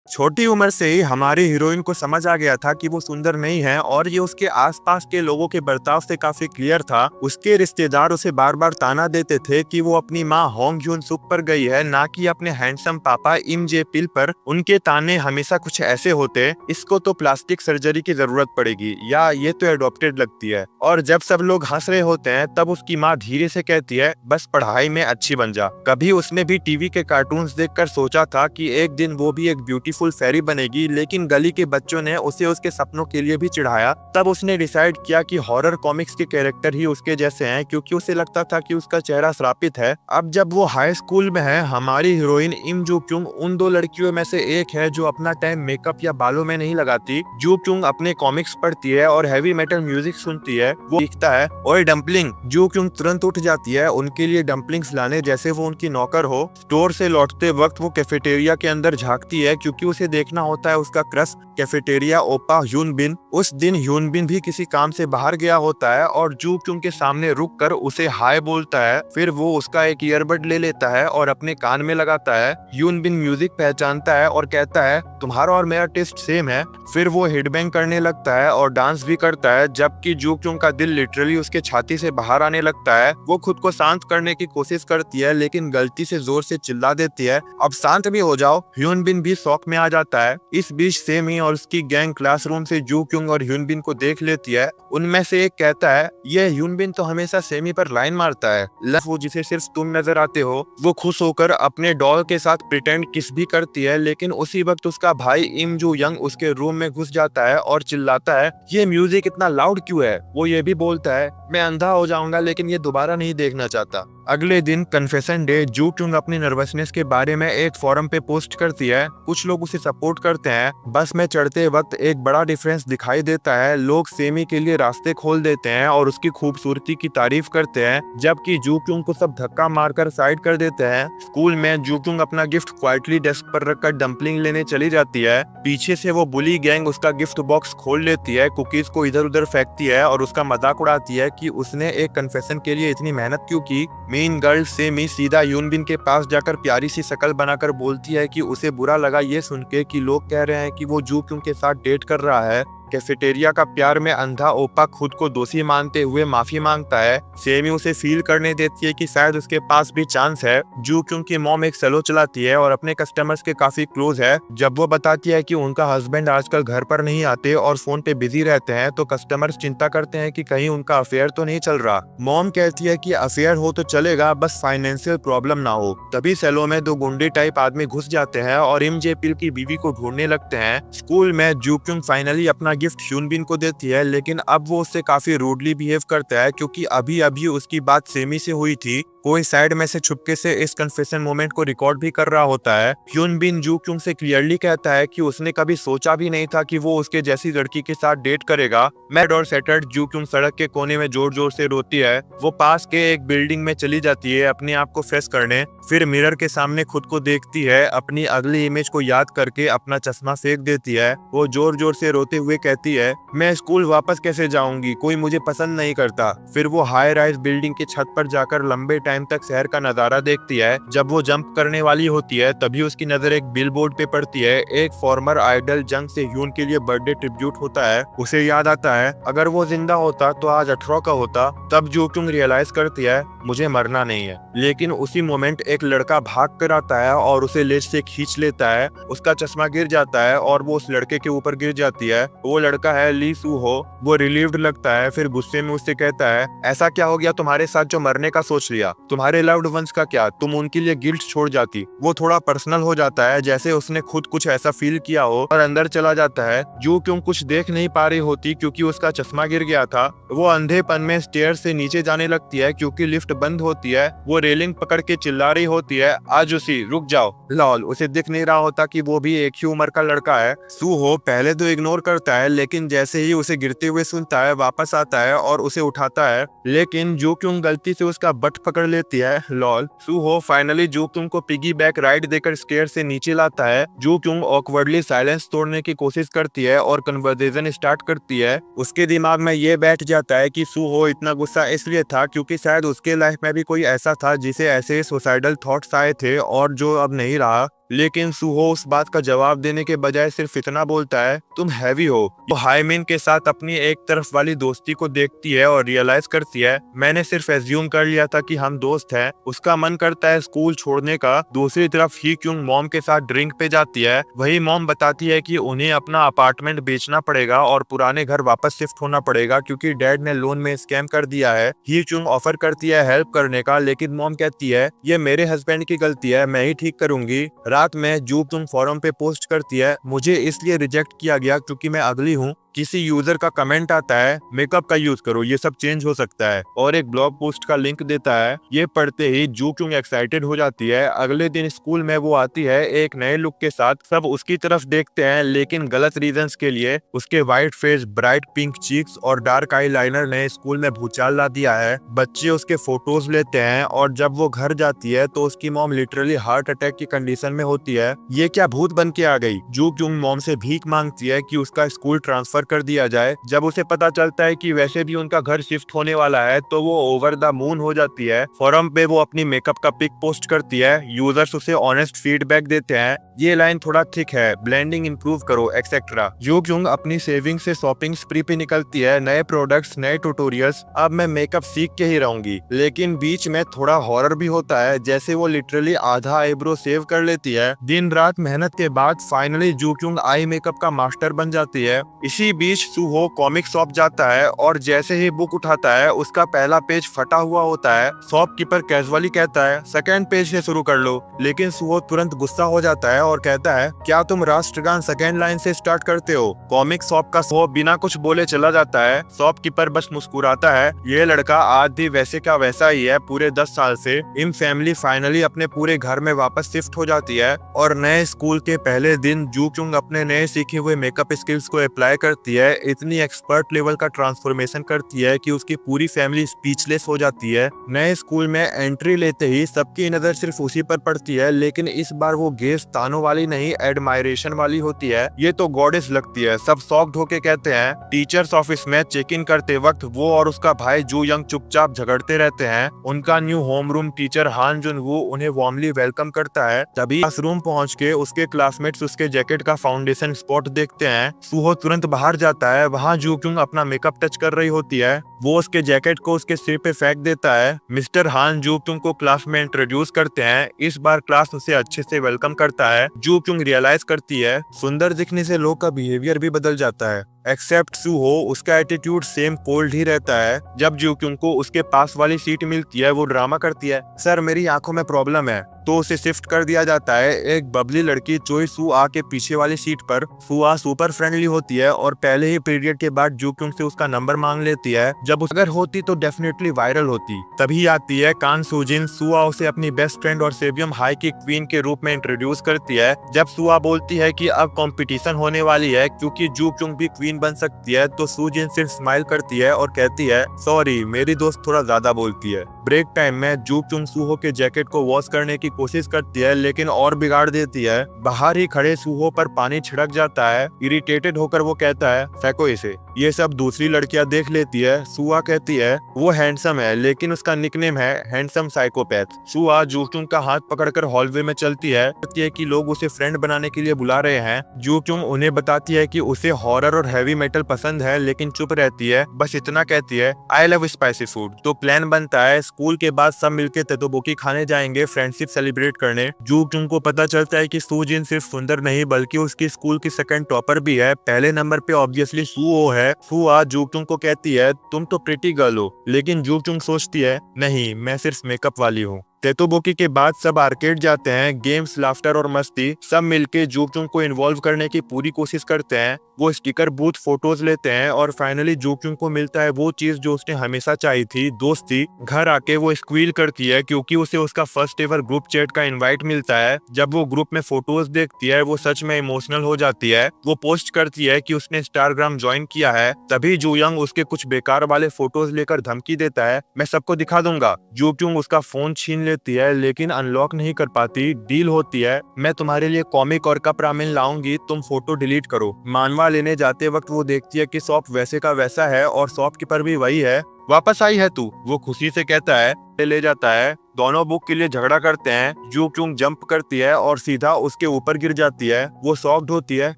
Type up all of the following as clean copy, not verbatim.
छोटी उम्र से ही हमारी हीरोइन को समझ आ गया था कि वो सुंदर नहीं है और ये उसके आसपास के लोगों के बर्ताव से काफी क्लियर था। उसके रिश्तेदार उसे बार बार ताना देते थे कि वो अपनी माँ होंग जून सुक पर गई है, ना कि अपने हैंडसम पापा इम जे पिल पर। उनके ताने हमेशा कुछ ऐसे होते, इसको तो प्लास्टिक सर्जरी की जरूरत पड़ेगी, या ये तो एडॉप्टेड लगती है। और जब सब लोग हंस रहे होते हैं तब उसकी माँ धीरे से कहती है, बस पढ़ाई में अच्छी बन जा। कभी उसने भी टीवी के कार्टून्स देखकर सोचा था कि एक दिन वो भी एक ब्यूटीफुल फेरी बनेगी, लेकिन गली के बच्चों ने उसे उसके सपनों के लिए भी चिढ़ाया। तब उसने डिसाइड किया कि हॉरर कॉमिक्स के कैरेक्टर ही उसके जैसे हैं, क्योंकि उसे लगता था कि उसका चेहरा श्रापित है। अब जब वो हाई स्कूल में है, हमारी हीरोइन इम जू क्योंग उन दो लड़कियों में से एक है जो अपना टाइम मेकअप या बालों में नहीं लगाती। जू क्योंग अपने कॉमिक्स पढ़ती है और हैवी मेटल म्यूजिक सुनती है। वो लिखता है, ओए डम्पलिंग। जू क्योंग तुरंत उठ जाती है उनके लिए डम्पलिंग्स लाने, जैसे वो उनकी नौकर हो। स्टोर से लौटते वक्त वो कैफेटेरिया के अंदर झांकती है, क्योंकि उसे देखना होता है उसका क्रश कैफेटेरिया ओपा ह्यून बिन। उस दिन ह्यून बिन भी किसी काम से बाहर गया होता है और जू क्योंग के सामने रुक कर उसे हाय बोलता है। फिर वो उसका एक ईयरबड ले लेता है और अपने कान में लगाता है। ह्यून बिन म्यूजिक पहचानता है और कहता है, तुम्हारा और मेरा टेस्ट सेम है। फिर वो हेडबैंग करने लगता है और डांस भी करता है, जबकि जू क्योंग का दिल लिटरली उसके छाती से बाहर आने लगता है। वो खुद को शांत करने की कोशिश करती है, लेकिन गलती से जोर से चिल्ला देती है, अब शांत भी हो जाओ। ह्यून बिन भी शौक में आ जाता है। इस बीच सेमी और उसकी गैंग क्लासरूम से जू क्योंग और ह्यून बिन को देख लेती है। उनमें से एक कहता है, ये ह्यून बिन तो हमेशा सेमी पर लाइन मारता है, वो जिसे सिर्फ तुम नजर आते हो। वो खुश होकर अपने डॉल के साथ प्रिटेंड किस भी करती है, लेकिन उसी वक्त उसका भाई इम जू यंग उसके रूम में घुस जाता है और चिल्लाता है, ये म्यूजिक इतना लाउड क्यों है। वो ये भी बोलता है, मैं अंधा हो जाऊंगा लेकिन ये दोबारा नहीं देखना चाहता। अगले दिन कन्फेशन डे, जू क्योंग अपनी नर्वसनेस के बारे में एक फोरम पे पोस्ट करती है। कुछ लोग उसे सपोर्ट करते हैं। बस में चढ़ते वक्त एक बड़ा डिफरेंस दिखाई देता है, लोग सेमी के लिए रास्ते खोल देते हैं और उसकी खूबसूरती की तारीफ करते हैं, जबकि जू क्योंग को सब धक्का मारकर साइड कर देते हैं। स्कूल में जू क्योंग अपना गिफ्ट क्वाइटली डेस्क पर रखकर डंपलिंग लेने चली जाती है। पीछे से वो बुली गैंग उसका गिफ्ट बॉक्स खोल लेती है, कुकीज को इधर उधर फेंकती है और उसका मजाक उड़ाती है कि उसने एक कन्फेशन के लिए इतनी मेहनत क्यों की। मेन गर्ल सेमी सीधा ह्यून बिन के पास जाकर प्यारी सी शक्ल बनाकर बोलती है कि उसे बुरा लगा ये सुन के कि लोग कह रहे हैं कि वो जू क्योंग के साथ डेट कर रहा है। कैफेटेरिया का प्यार में अंधा ओपा खुद को दोषी मानते हुए माफी मांगता है। सेमी उसे फील करने देती है कि शायद उसके पास भी चांस है। जू क्योंग की मॉम एक सैलो चलाती है और अपने कस्टमर्स के काफी क्लोज है। जब वो बताती है कि उनका हस्बैंड आजकल घर पर नहीं आते और फोन पे बिजी रहते हैं, तो कस्टमर्स चिंता करते हैं कि कहीं उनका अफेयर तो नहीं चल रहा। मॉम कहती है कि अफेयर हो तो चलेगा, बस फाइनेंशियल प्रॉब्लम ना हो। तभी सैलो में दो गुंडे टाइप आदमी घुस जाते हैं और इम जे पिल की बीवी को ढूंढने लगते हैं। स्कूल में जू क्योंग फाइनली अपना गिफ्ट ह्यून बिन को देती है, लेकिन अब वो उससे काफी रूडली बिहेव करता है, क्योंकि अभी अभी उसकी बात सेमी से हुई थी। कोई साइड में से छुपके से इस कन्फेशन मोमेंट को रिकॉर्ड भी कर रहा होता है। ह्यून बिन जू क्योंग से क्लियरली कहता है कि उसने कभी सोचा भी नहीं था कि वो उसके जैसी लड़की के साथ डेट करेगा। मैड और सैटर्ड जू क्योंग सड़क के कोने में जोर जोर से रोती है। वो पास के एक बिल्डिंग में चली जाती है अपने आप को फ्रेश करने। फिर मिरर के सामने खुद को देखती है, अपनी अगली इमेज को याद करके अपना चश्मा फेंक देती है। वो जोर जोर से रोते हुए कहती है, मैं स्कूल वापस कैसे जाऊंगी, कोई मुझे पसंद नहीं करता। फिर वो हाई राइज बिल्डिंग की छत पर जाकर लंबे टाइम तक शहर का नजारा देखती है। जब वो जंप करने वाली होती है तभी उसकी नजर एक बिलबोर्ड पे पड़ती है। एक फॉर्मर आइडल जंग से ह्यून के लिए बर्थडे ट्रिब्यूट होता है। उसे याद आता है, अगर वो जिंदा होता तो आज 18 का होता। तब जू क्योंग रियलाइज करती है, मुझे मरना नहीं है। लेकिन उसी मोमेंट एक लड़का भाग कर आता है और उसे लेज से खींच लेता है। उसका चश्मा गिर जाता है और वो उस लड़के के ऊपर गिर जाती है। वो लड़का है ली सू हो। वो रिलीव्ड लगता है, फिर गुस्से में उससे कहता है, ऐसा क्या हो गया तुम्हारे साथ जो मरने का सोच लिया? तुम्हारे लव्ड वंस का क्या, तुम उनके लिए गिल्ट छोड़ जाती। वो थोड़ा पर्सनल हो जाता है, जैसे उसने खुद कुछ ऐसा फील किया हो, और अंदर चला जाता है। जू क्यों कुछ देख नहीं पा रही होती क्योंकि उसका चश्मा गिर गया था। वो अंधेपन में स्टेयर से नीचे जाने लगती है क्योंकि लिफ्ट बंद होती है। वो रेलिंग पकड़ के चिल्ला रही होती है, आज उसी रुक जाओ। लॉल, उसे दिख नहीं रहा होता कि वो भी एक ही उम्र का लड़का है। सू हो पहले तो इग्नोर करता है, लेकिन जैसे ही उसे गिरते हुए सुनता है वापस आता है और उसे उठाता है, लेकिन जू क्यों गलती से उसका बट पकड़ लेती है। लॉल। सू हो फाइनली जू क्यों को पिगी बैक राइड देकर स्टेयर से नीचे लाता है। जू क्यों ऑकवर्डली साइलेंस तोड़ने की कोशिश करती है और कन्वर्सेशन स्टार्ट करती है। उसके दिमाग में ये बैठ जाता है कि सू हो इतना गुस्सा इसलिए था क्योंकि शायद उसके लाइफ में भी कोई ऐसा था जिसे ऐसे सुसाइडल थॉट्स आए थे और जो अब नहीं रहा। लेकिन सुहो उस बात का जवाब देने के बजाय सिर्फ इतना बोलता है, तुम हैवी हो। वो हाईमिन के साथ अपनी एक तरफ वाली दोस्ती को देखती है और रियलाइज करती है, मैंने सिर्फ एज्यूम कर लिया था कि हम दोस्त हैं। उसका मन करता है स्कूल छोड़ने का। दूसरी तरफ ही क्योंग मॉम के साथ ड्रिंक पे जाती है। वही मॉम बताती है कि उन्हें अपना अपार्टमेंट बेचना पड़ेगा और पुराने घर वापस शिफ्ट होना पड़ेगा क्योंकि डैड ने लोन में स्कैम कर दिया है। ही चुंग ऑफर करती है हेल्प करने का, लेकिन मॉम कहती है ये मेरे हस्बैंड की गलती है, मैं ही ठीक करूंगी। रात में जू तुम फोरम पे पोस्ट करती है, मुझे इसलिए रिजेक्ट किया गया क्योंकि मैं अगली हूँ। किसी यूजर का कमेंट आता है, मेकअप का यूज करो, ये सब चेंज हो सकता है, और एक ब्लॉग पोस्ट का लिंक देता है। ये पढ़ते ही जू क्यों एक्साइटेड हो जाती है। अगले दिन स्कूल में वो आती है एक नए लुक के साथ। सब उसकी तरफ देखते हैं लेकिन गलत रीजंस के लिए। उसके white face, bright pink cheeks और डार्क आई लाइनर ने स्कूल में भूचाल ला दिया है। बच्चे उसके फोटोज लेते हैं और जब वो घर जाती है तो उसकी मॉम लिटरली हार्ट अटैक की कंडीशन में होती है। ये क्या भूत बन के आ गई। जू क्यों मॉम से भीख मांगती है कि उसका स्कूल ट्रांसफर कर दिया जाए। जब उसे पता चलता है कि वैसे भी उनका घर शिफ्ट होने वाला है तो वो ओवर द मून हो जाती है। फोरम पे वो अपनी मेकअप का पिक पोस्ट करती है। यूजर्स उसे ऑनेस्ट फीडबैक देते हैं, ये लाइन थोड़ा थिक है, ब्लेंडिंग इंप्रूव करो एक्सेट्रा। जो क्यों अपनी सेविंग से शॉपिंग स्प्री पे निकलती है, नए प्रोडक्ट्स, नए ट्यूटोरियल्स, अब मैं मेकअप सीख के ही रहूंगी। लेकिन बीच में थोड़ा हॉरर भी होता है, जैसे वो लिटरली आधा आईब्रो सेव कर लेती है। दिन रात मेहनत के बाद फाइनली जू क्यों आई मेकअप का मास्टर बन जाती है। इसी बीच सुहो कॉमिक शॉप जाता है और जैसे ही बुक उठाता है उसका पहला पेज फटा हुआ होता है। शॉपकीपर कैजुअली कहता है सेकंड पेज से शुरू कर लो, लेकिन सुहो तुरंत गुस्सा हो जाता है और कहता है क्या तुम राष्ट्रगान सेकंड लाइन से स्टार्ट करते हो। कॉमिक शॉप का सुहो बिना कुछ बोले चला जाता है। शॉपकीपर बस मुस्कुराता है, ये लड़का आज भी वैसे का वैसा ही है पूरे 10 साल से। इन फैमिली फाइनली अपने पूरे घर में वापस शिफ्ट हो जाती है और नए स्कूल के पहले दिन जू क्यों अपने नए सीखे हुए मेकअप स्किल्स को अप्लाई करती है। इतनी एक्सपर्ट लेवल का ट्रांसफॉर्मेशन करती है कि उसकी पूरी फैमिली स्पीचलेस हो जाती है। नए स्कूल में एंट्री लेते ही सबकी नजर सिर्फ उसी पर पड़ती है, लेकिन इस बार वो गेस तानों वाली नहीं, एडमायरेशन वाली होती है। ये तो गॉडेस लगती है। सब शॉक्ड होके कहते हैं। टीचर्स ऑफिस में चेक इन करते वक्त वो और उसका भाई जू यंग चुपचाप झगड़ते रहते हैं। उनका न्यू होमरूम टीचर हान जुन वू उन्हें वार्मली वेलकम करता है। तभी क्लासरूम पहुंच के उसके क्लासमेट्स उसके जैकेट का फाउंडेशन स्पॉट देखते हैं। सुहो तुरंत बाहर जाता है। वहाँ जू क्यों अपना मेकअप टच कर रही होती है। वो उसके जैकेट को उसके सिर पे फेंक देता है। मिस्टर हान जू क्यों को क्लास में इंट्रोड्यूस करते हैं। इस बार क्लास उसे अच्छे से वेलकम करता है। जू क्यों रियलाइज करती है सुंदर दिखने से लोग का बिहेवियर भी बदल जाता है। एक्सेप्ट सुहो, उसका एटीट्यूड सेम कोल्ड ही रहता है। जब जू क्यों को उसके पास वाली सीट मिलती है वो ड्रामा करती है, सर मेरी आंखों में प्रॉब्लम है, तो उसे शिफ्ट कर दिया जाता है। एक बबली लड़की चोई सू आ के पीछे वाली सीट पर। फुआ सुपर फ्रेंडली होती है और पहले ही पीरियड के बाद जू क्यों से उसका नंबर मांग लेती है। जब अगर होती तो डेफिनेटली वायरल होती। तभी आती है कान सूजिन। सुआ उसे अपनी बेस्ट फ्रेंड और सेवियम हाई की क्वीन के रूप में इंट्रोड्यूस करती है। जब सुआ बोलती है कि अब कंपटीशन होने वाली है क्योंकि जू क्यों भी क्वीन बन सकती है, तो सूजिन सिर्फ स्माइल करती है और कहती है सॉरी मेरी दोस्त थोड़ा ज्यादा बोलती है। ब्रेक टाइम में जू क्यों सुहो के जैकेट को वॉश करने की कोशिश करती है लेकिन और बिगाड़ देती है। बाहर ही खड़े सुहो पर पानी छिड़क जाता है। इरिटेटेड होकर वो कहता है फेंको इसे। ये सब दूसरी लड़कियां देख लेती है। सुआ कहती है वो हैंडसम है लेकिन उसका निकनेम है हैंडसम साइकोपैथ। सुआ जू क्यों का हाथ पकड़कर हॉलवे में चलती है कि लोग उसे फ्रेंड बनाने के लिए बुला रहे हैं। जू क्यों उन्हें बताती है कि उसे हॉरर और हैवी मेटल पसंद है लेकिन चुप रहती है। बस इतना कहती है आई लव स्पाइसी फूड। तो प्लान बनता है स्कूल के बाद सब मिलके तेतोबोकी खाने जाएंगे फ्रेंडशिप सेलिब्रेट करने। जू क्यों को पता चलता है कि सूजिन सिर्फ सुंदर नहीं बल्कि उसकी स्कूल की सेकंड टॉपर भी है। पहले नंबर पे ऑब्वियसली सुओ है। फुआ जू क्यों को कहती है तुम तो प्रिटी गर्ल हो, लेकिन जू क्यों सोचती है नहीं मैं सिर्फ मेकअप वाली हूँ। तेतोबोकी के बाद सब आर्केड जाते हैं। गेम्स, लाफ्टर और मस्ती, सब मिलके जू क्यों को इन्वॉल्व करने की पूरी कोशिश करते हैं। वो स्टिकर बूथ फोटोज लेते हैं और फाइनली जू क्यों को मिलता है वो चीज जो उसने हमेशा चाही थी, दोस्ती। घर आके वो स्क्वील करती है क्योंकि उसे उसका फर्स्ट एवर ग्रुप चैट का इनवाइट मिलता है। जब वो ग्रुप में फोटोज देखती है वो सच में इमोशनल हो जाती है। वो पोस्ट करती है कि उसने इंस्टाग्राम ज्वाइन किया है। तभी जू यंग उसके कुछ बेकार वाले फोटोज लेकर धमकी देता है मैं सबको दिखा दूंगा। जू क्यों उसका फोन छीन लेती है लेकिन अनलॉक नहीं कर पाती। डील होती है मैं तुम्हारे लिए कॉमिक और कप रामेन लाऊंगी, तुम फोटो डिलीट करो। मानवा लेने जाते वक्त वो देखती है कि शॉप वैसे का वैसा है और शॉपकीपर भी वही है। वापस आई है तू, वो खुशी से कहता है, ले जाता है। दोनों बुक के लिए झगड़ा करते हैं। जू चुंग जंप करती है और सीधा उसके ऊपर गिर जाती है। वो शॉक्ड होती है,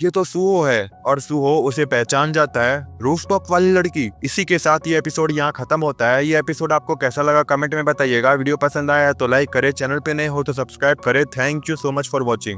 ये तो सूहो है, और सूहो उसे पहचान जाता है, रूफटॉप वाली लड़की। इसी के साथ ये एपिसोड यहाँ खत्म होता है। ये एपिसोड आपको कैसा लगा कमेंट में बताइएगा। वीडियो पसंद आया तो लाइक करे, चैनल पे नए हो तो सब्सक्राइब करे। Thank you so much for watching.